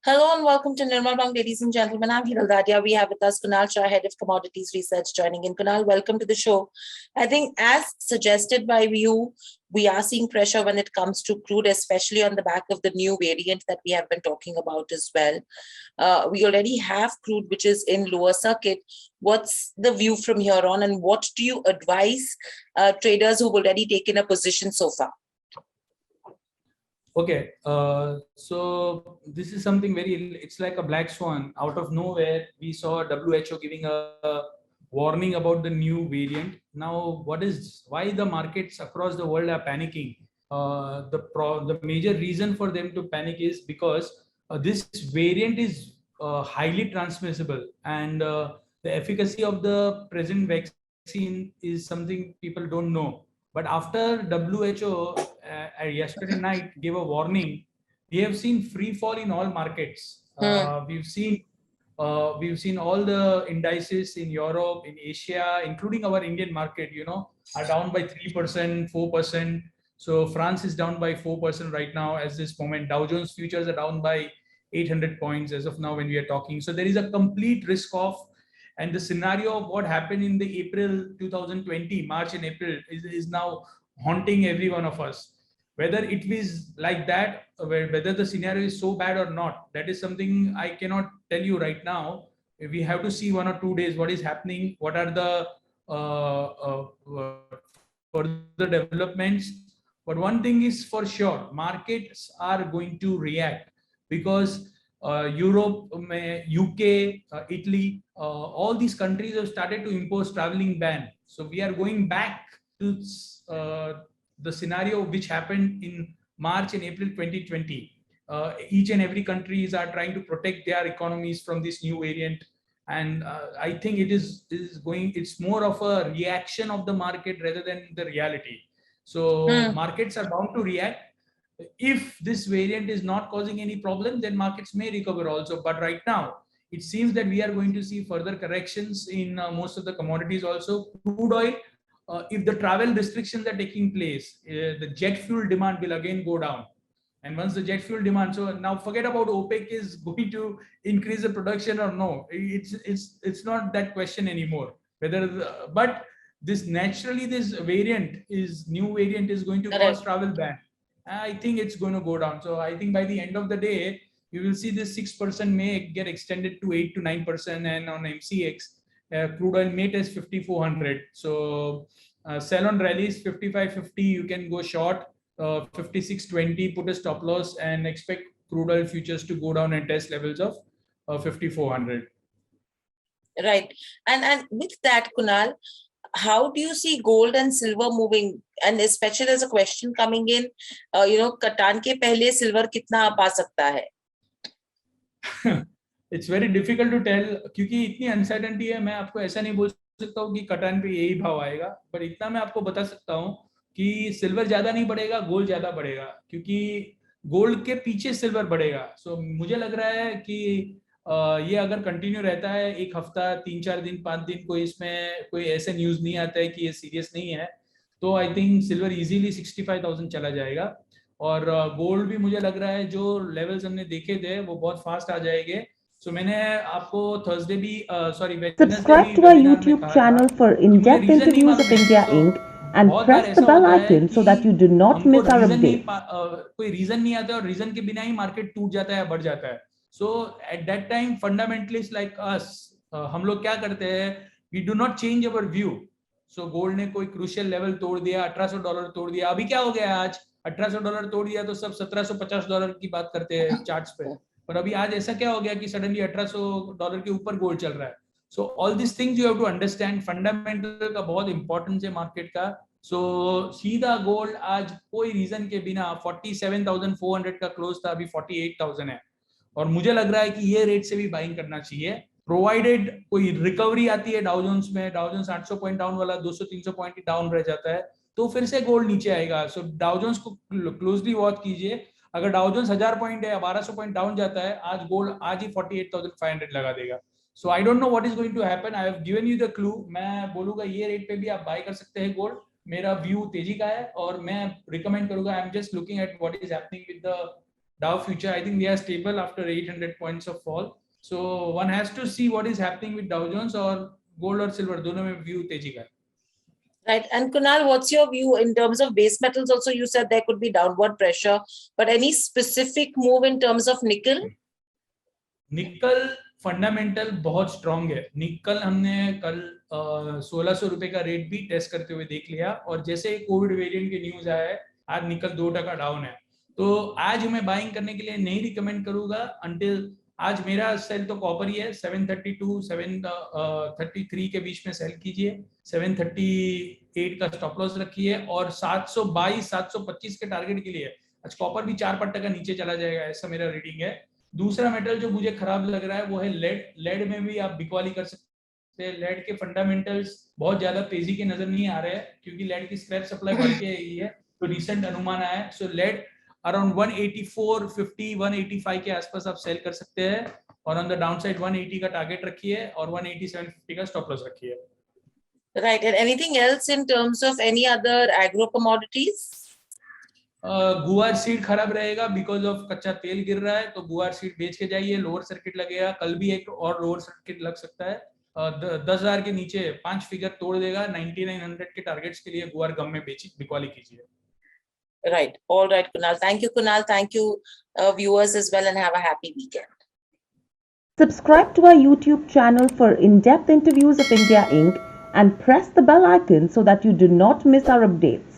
Hello and welcome to Nirmal Bang, ladies and gentlemen. I'm Hiral Dadia. We have with us Kunal Shah, Head of Commodities Research, joining in. Kunal, welcome to the show. I think, as suggested by you, we are seeing pressure when it comes to crude, especially on the back of the new variant that we have been talking about as well. We already have crude which is in lower circuit. What's the view from here on, and what do you advise traders who've already taken a position so far? Okay, so this is something it's like a black swan. Out of nowhere, we saw WHO giving a warning about the new variant. Now, why the markets across the world are panicking? The major reason for them to panic is because this variant is highly transmissible, and the efficacy of the present vaccine is something people don't know. But after WHO yesterday night gave a warning, we have seen free fall in all markets. We've seen all the indices in Europe, in Asia, including our Indian market, are down by 3%, 4%. So France is down by 4% right now as this moment. Dow Jones futures are down by 800 points as of now when we are talking. So there is a complete risk off. And the scenario of what happened in the April 2020, March and April is now haunting every one of us. Whether it is like that, whether the scenario is so bad or not, that is something I cannot tell you right now. We have to see 1 or 2 days what is happening, what are the further developments. But one thing is for sure, markets are going to react because Europe, UK, Italy, all these countries have started to impose traveling ban. So we are going back to the scenario which happened in March and April 2020. Each and every countries are trying to protect their economies from this new variant, and I think it's more of a reaction of the market rather than the reality. So markets are bound to react. If this variant is not causing any problem, then markets may recover also. But right now, it seems that we are going to see further corrections in most of the commodities also. Crude oil, if the travel restrictions are taking place, the jet fuel demand will again go down. And once the jet fuel demand, so now forget about OPEC is going to increase the production or no. It's not that question anymore. But this new variant is going to cause travel ban. I think it's going to go down. So I think by the end of the day, you will see this 6% may get extended to 8 to 9%, and on MCX, crude oil may test 5,400. So sell on rallies 55.50, you can go short. 56.20, put a stop loss and expect crude oil futures to go down and test levels of 5,400. Right. And with that, Kunal, how do you see gold and silver moving? And especially there's a question coming in, कटान के पहले silver कितना आ सकता है? It's very difficult to tell क्योंकि इतनी uncertainty है. मैं आपको ऐसा नहीं बोल सकता हूँ कि कटान पे यही भाव आएगा, पर इतना मैं आपको बता सकता हूँ कि सिल्वर ज्यादा नहीं बढ़ेगा, गोल्ड ज्यादा बढ़ेगा, क्योंकि गोल्ड के पीछे सिल्वर बढ़ेगा. सो मुझे लग रहा है कि ये अगर कंटिन्यू रहता है एक हफ्ता, 3-4 दिन, 5 दिन, कोई ऐसे न्यूज नहीं आता है कि ये सीरियस नहीं है, तो आई थिंक सिल्वर इजीली 65,000 चला जाएगा. और गोल्ड भी मुझे लग रहा है जो लेवल्स हमने देखे थे वो बहुत फास्ट आ जाएंगे. So मैंने आपको थर्सडे भी Subscribe to our YouTube channel for in-depth interviews of India Inc. and press the bell icon so that you do not miss our updates. कोई रीजन नहीं आता और रीजन के बिना ही मार्केट टूट जाता है, बढ़ जाता है. So at that time fundamentalists like us, हम लोग क्या करते हैं, we do not change our view. So gold ने कोई क्रूशियल लेवल तोड़ दिया, $1800 तोड़ दिया. अभी क्या हो गया, आज $1800 तोड़ दिया तो सब $1750 की बात करते हैं चार्ट्स पे. पर अभी आज ऐसा क्या हो गया कि सडनली $1800 के ऊपर गोल्ड चल रहा है. So all this things you have to understand. Fundamental का बहुत इंपॉर्टेंस है मार्केट का. सो सीधा गोल्ड आज कोई रीजन के बिना 47,400 का क्लोज था, अभी 48,000 है. और मुझे लग रहा है कि ये रेट से भी बाइंग करना चाहिए, प्रोवाइडेड कोई रिकवरी आती है डाउ जोन्स में. डाउ जोन्स 800 पॉइंट डाउन वाला 200-300 पॉइंट डाउन रह जाता है तो फिर से गोल्ड नीचे आएगा. सो डाउ जोन्स को क्लोजली वॉच कीजिए. अगर डाउ जोन्स 1000 पॉइंट है, 1200 पॉइंट डाउन जाता है, आज गोल्ड आज ही 48,500 लगा देगा. So I don't know what is going to happen. I have given you the clue. मैं बोलूंगा ये रेट पे भी आप बाय कर सकते हैं गोल्ड. मेरा व्यू तेजी का है और मैं रिकमेंड करूंगा. I am just looking at what is happening with Dow future, I think they are stable after 800 points of fall. So one has to see what is happening with Dow Jones or gold or silver. दोनों में view तेजी का. Right. And Kunal, what's your view in terms of base metals? Also, you said there could be downward pressure, but any specific move in terms of nickel? निकल fundamental बहुत strong है. निकल हमने कल 1600 रुपए का रेट भी टेस्ट करते हुए देख लिया, और जैसे कोविड वेरिएंट के न्यूज आया है, आज निकल 2% डाउन है. तो आज मैं बाइंग करने के लिए नहीं रिकमेंड करूंगा अंटिल. आज मेरा सेल तो कॉपर ही है. 732 733 के बीच में सेल कीजिए, 738 का स्टॉप लॉस रखिए, और 722 725 के टारगेट के लिए आज कॉपर भी 4% का नीचे चला जाएगा, ऐसा मेरा रीडिंग है. दूसरा मेटल जो मुझे खराब लग रहा है वो है लेड. लेड में भी आप बिकवाली कर सकते हैं. लेड के फंडामेंटल्स बहुत ज्यादा तेजी के नजर नहीं आ रहे हैं, क्योंकि लेड की स्क्रैप सप्लाई बढ़ के आई है, तो रिसेंट अनुमान आया है. सो लेड अराउंड 184.50 185 के आसपास आप सेल कर सकते हैं, और ऑन द डाउन साइड 180 का टारगेट रखिए और 187.50 का स्टॉप लॉस रखिए. Right. And anything else in terms of any other agro commodities? गुआर सीड खराब रहेगा बिकॉज ऑफ कच्चा तेल गिर रहा है, तो गुआर सीड बेच के जाइए. लोअर सर्किट लगेगा, कल भी एक और लोअर सर्किट लग सकता है. 10,000 के नीचे 5 फिगर तोड़ देगा. 9900 के टारगेट्स के लिए गुआर गम में बेची बिकवाली कीजिए. Right. All right, Kunal. Thank you, Kunal. Thank you, viewers as well, and have a happy weekend. Subscribe to our YouTube channel for in-depth interviews of India Inc. and press the bell icon so that you do not miss our updates.